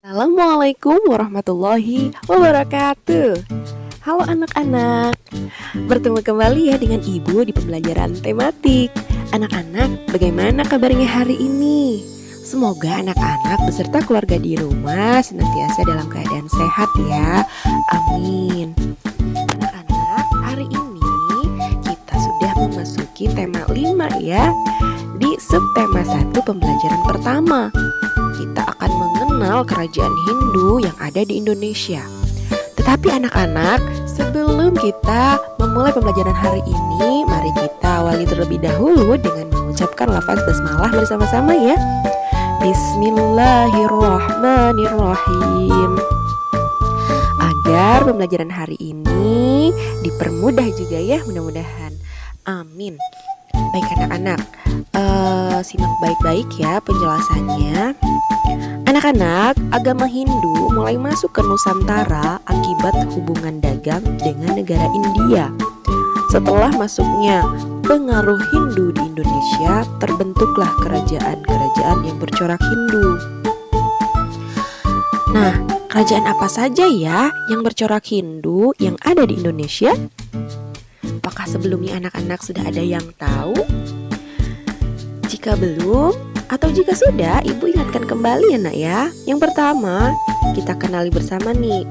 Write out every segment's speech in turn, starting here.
Assalamualaikum warahmatullahi wabarakatuh. Halo anak-anak, bertemu kembali ya dengan Ibu di pembelajaran tematik. Anak-anak, bagaimana kabarnya hari ini? Semoga anak-anak beserta keluarga di rumah senantiasa dalam keadaan sehat ya. Amin. Anak-anak, hari ini kita sudah memasuki tema 5 ya. Di subtema 1 pembelajaran pertama, kita akan mengenal kerajaan Hindu yang ada di Indonesia. Tetapi anak-anak, sebelum kita memulai pembelajaran hari ini, mari kita awali terlebih dahulu dengan mengucapkan lafaz basmalah bersama-sama ya. Bismillahirrahmanirrahim. Agar pembelajaran hari ini dipermudah juga ya, mudah-mudahan. Amin. Baik anak-anak, simak baik-baik ya penjelasannya. Anak-anak, agama Hindu mulai masuk ke Nusantara akibat hubungan dagang dengan negara India. Setelah masuknya pengaruh Hindu di Indonesia, terbentuklah kerajaan-kerajaan yang bercorak Hindu. Nah, kerajaan apa saja ya yang bercorak Hindu yang ada di Indonesia? Apakah sebelumnya anak-anak sudah ada yang tahu? Jika belum, atau jika sudah, Ibu ingatkan kembali ya nak ya. Yang pertama, kita kenali bersama nih.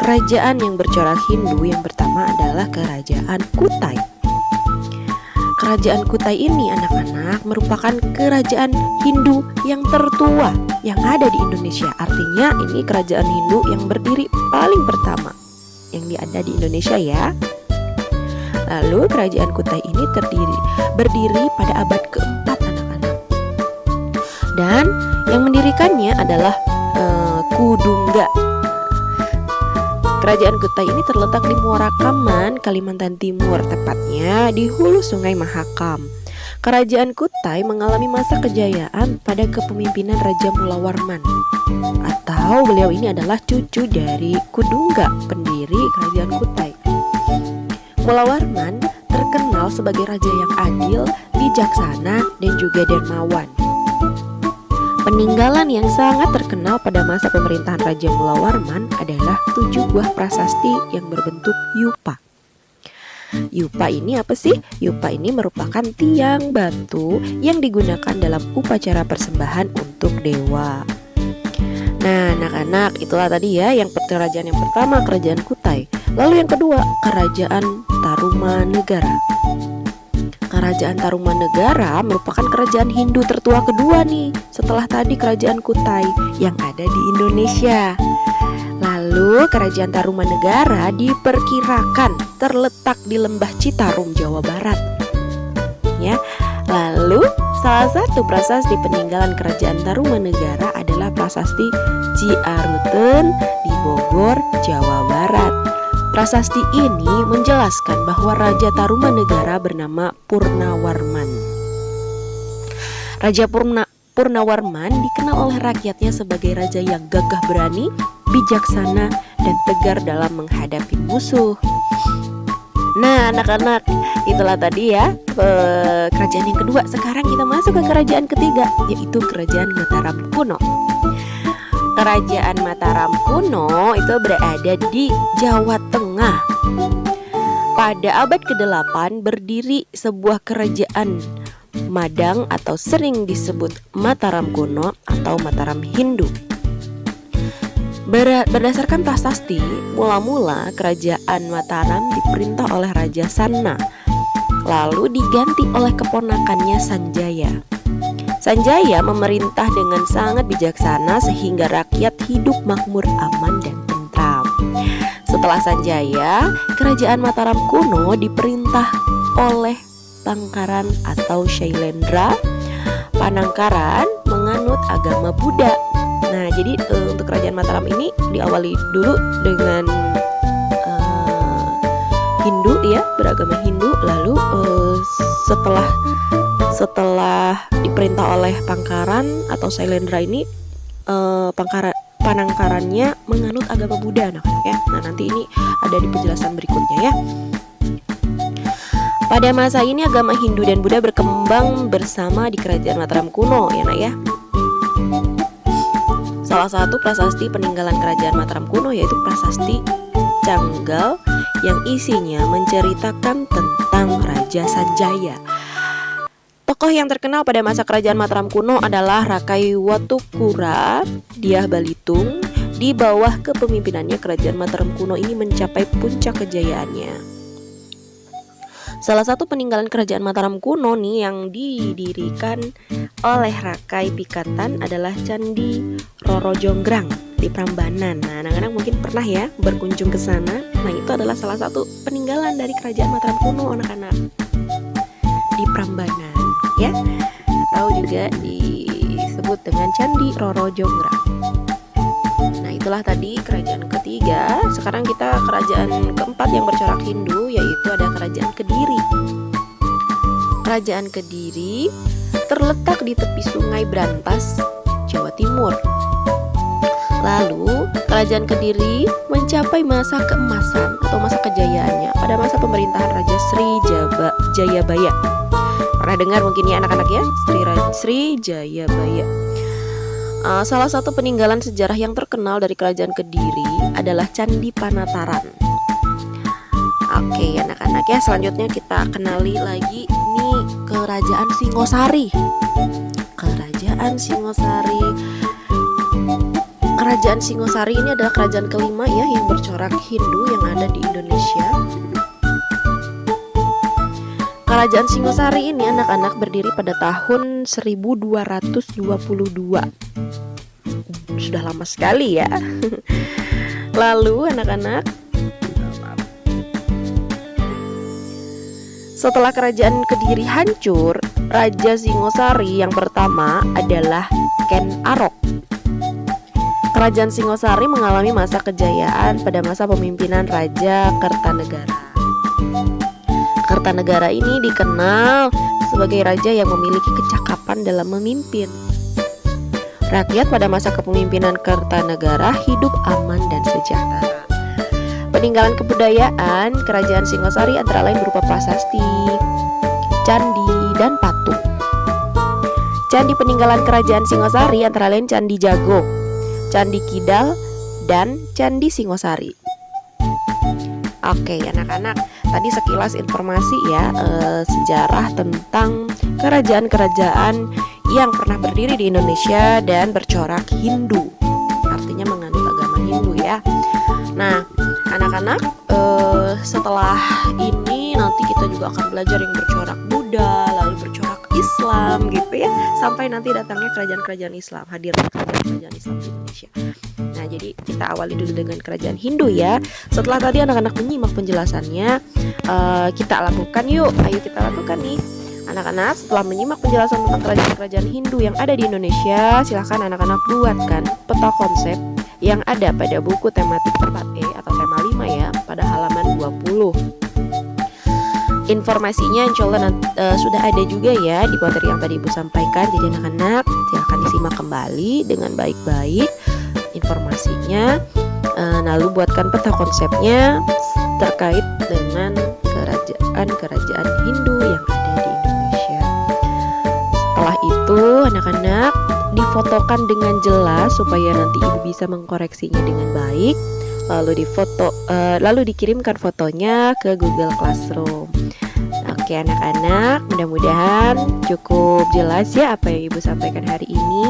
Kerajaan yang bercorak Hindu yang pertama adalah Kerajaan Kutai. Kerajaan Kutai ini anak-anak merupakan kerajaan Hindu yang tertua yang ada di Indonesia. Artinya ini kerajaan Hindu yang berdiri paling pertama yang ada di Indonesia ya. Lalu kerajaan Kutai ini berdiri pada abad keempat anak-anak. Dan yang mendirikannya adalah Kudungga. Kerajaan Kutai ini terletak di Muara Kaman, Kalimantan Timur, tepatnya di hulu Sungai Mahakam. Kerajaan Kutai mengalami masa kejayaan pada kepemimpinan Raja Mulawarman, atau beliau ini adalah cucu dari Kudungga, pendiri Kerajaan Kutai. Mulawarman terkenal sebagai raja yang adil, bijaksana, dan juga dermawan. Peninggalan yang sangat terkenal pada masa pemerintahan Raja Mulawarman adalah 7 buah prasasti yang berbentuk yupa. Yupa ini apa sih? Yupa ini merupakan tiang batu yang digunakan dalam upacara persembahan untuk dewa. Nah, anak-anak, itulah tadi ya yang kerajaan yang pertama, Kerajaan Kutai. Lalu yang kedua, Kerajaan Tarumanegara. Kerajaan Tarumanegara merupakan kerajaan Hindu tertua kedua nih, setelah tadi Kerajaan Kutai yang ada di Indonesia. Lalu Kerajaan Tarumanegara diperkirakan terletak di Lembah Citarum, Jawa Barat. Ya. Lalu salah satu prasasti peninggalan Kerajaan Tarumanegara adalah prasasti Ciaruten di Bogor, Jawa Barat. Prasasti ini menjelaskan bahwa Raja Tarumanegara bernama Purnawarman. Raja Purnawarman dikenal oleh rakyatnya sebagai raja yang gagah berani, bijaksana, dan tegar dalam menghadapi musuh. Nah anak-anak, itulah tadi ya kerajaan yang kedua. Sekarang kita masuk ke kerajaan ketiga, yaitu Kerajaan Mataram Kuno. Kerajaan Mataram kuno itu berada di Jawa Tengah. Pada abad ke-8 berdiri sebuah kerajaan Madang atau sering disebut Mataram kuno atau Mataram Hindu. Berdasarkan prasasti, mula-mula kerajaan Mataram diperintah oleh Raja Sanna, lalu diganti oleh keponakannya Sanjaya. Sanjaya memerintah dengan sangat bijaksana sehingga rakyat hidup makmur, aman, dan tentram. Setelah Sanjaya, kerajaan Mataram kuno diperintah oleh Tangkaran atau Shailendra. Panangkaran menganut agama Buddha. Nah, jadi untuk kerajaan Mataram ini diawali dulu dengan Hindu ya, beragama Hindu. Lalu setelah diperintah oleh Pangkaran atau Shailendra ini, Panangkarannya menganut agama Buddha anak-anak ya. Nah nanti ini ada di penjelasan berikutnya ya. Pada masa ini agama Hindu dan Buddha berkembang bersama di Kerajaan Mataram kuno ya nak ya. Salah salah satu prasasti peninggalan kerajaan Mataram kuno yaitu prasasti Canggal yang isinya menceritakan tentang Raja Sanjaya. Tokoh yang terkenal pada masa kerajaan Mataram kuno adalah Rakai Watukura Dyah Balitung. Di bawah kepemimpinannya kerajaan Mataram kuno ini mencapai puncak kejayaannya. Salah satu peninggalan kerajaan Mataram kuno nih yang didirikan oleh Rakai Pikatan adalah Candi Roro Jonggrang di Prambanan. Nah, anak-anak mungkin pernah ya berkunjung ke sana. Nah, itu adalah salah satu peninggalan dari kerajaan Mataram kuno, anak-anak, di Prambanan ya. Tahu juga disebut dengan Candi Roro Jonggrang. Nah, itulah tadi kerajaan ketiga. Sekarang kita kerajaan keempat yang bercorak Hindu, yaitu ada kerajaan Kediri. Kerajaan Kediri terletak di tepi Sungai Brantas, Jawa Timur. Lalu, kerajaan Kediri mencapai masa keemasan atau masa kejayaannya pada masa pemerintahan Raja Sri Jayabaya. Pernah dengar mungkin ya anak-anak ya, Sri Jayabaya. Salah satu peninggalan sejarah yang terkenal dari kerajaan Kediri adalah Candi Panataran. Oke anak-anak ya, selanjutnya kita kenali lagi nih kerajaan Singosari. Kerajaan Singosari. Kerajaan Singosari ini adalah kerajaan kelima ya yang bercorak Hindu yang ada di Indonesia. Kerajaan Singosari ini anak-anak berdiri pada tahun 1222. Sudah lama sekali ya. Lalu anak-anak, setelah kerajaan Kediri hancur, Raja Singosari yang pertama adalah Ken Arok. Kerajaan Singosari mengalami masa kejayaan pada masa pemimpinan Raja Kertanegara. Kertanegara ini dikenal sebagai raja yang memiliki kecakapan dalam memimpin. Rakyat pada masa kepemimpinan Kertanegara hidup aman dan sejahtera. Peninggalan kebudayaan kerajaan Singosari antara lain berupa prasasti, candi, dan patung. Candi peninggalan kerajaan Singosari antara lain Candi Jago, Candi Kidal, dan Candi Singosari. Oke anak-anak, tadi sekilas informasi ya, sejarah tentang kerajaan-kerajaan yang pernah berdiri di Indonesia dan bercorak Hindu, artinya menganut agama Hindu ya. Nah anak-anak, setelah ini nanti kita juga akan belajar yang bercorak Buddha, lalu bercorak Islam gitu ya, sampai nanti datangnya kerajaan-kerajaan Islam, hadirnya kerajaan-kerajaan Islam di Indonesia. Nah jadi kita awali dulu dengan kerajaan Hindu ya. Setelah tadi anak-anak menyimak penjelasannya, kita lakukan yuk, ayo kita lakukan nih. Anak-anak setelah menyimak penjelasan tentang kerajaan-kerajaan Hindu yang ada di Indonesia, silahkan anak-anak buatkan peta konsep yang ada pada buku tematik 4E atau tema 5 ya, pada halaman 20. Informasinya insya Allah sudah ada juga ya di materi yang tadi Ibu sampaikan. Jadi anak-anak silahkan disimak kembali dengan baik-baik informasinya, lalu buatkan peta konsepnya terkait dengan kerajaan-kerajaan Hindu yang ada di Indonesia. Setelah itu anak-anak difotokan dengan jelas supaya nanti Ibu bisa mengkoreksinya dengan baik, lalu dikirimkan fotonya ke Google Classroom. Oke anak-anak, mudah-mudahan cukup jelas ya apa yang Ibu sampaikan hari ini.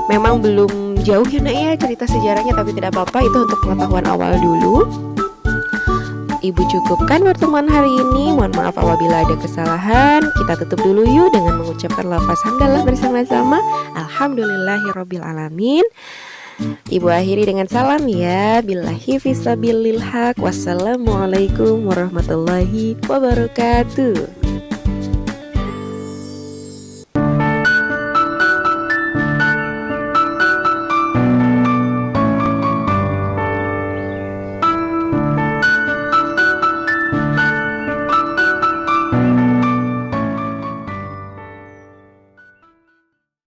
Memang belum jauh ya nak ya cerita sejarahnya, tapi tidak apa-apa, itu untuk pengetahuan awal dulu. Ibu cukupkan pertemuan hari ini. Mohon maaf apabila ada kesalahan. Kita tutup dulu yuk dengan mengucapkan lafaz hamdalah bersama-sama. Alhamdulillahirabbil alamin. Ibu akhiri dengan salam ya. Billahi fisabilil haq. Wassalamualaikum warahmatullahi wabarakatuh.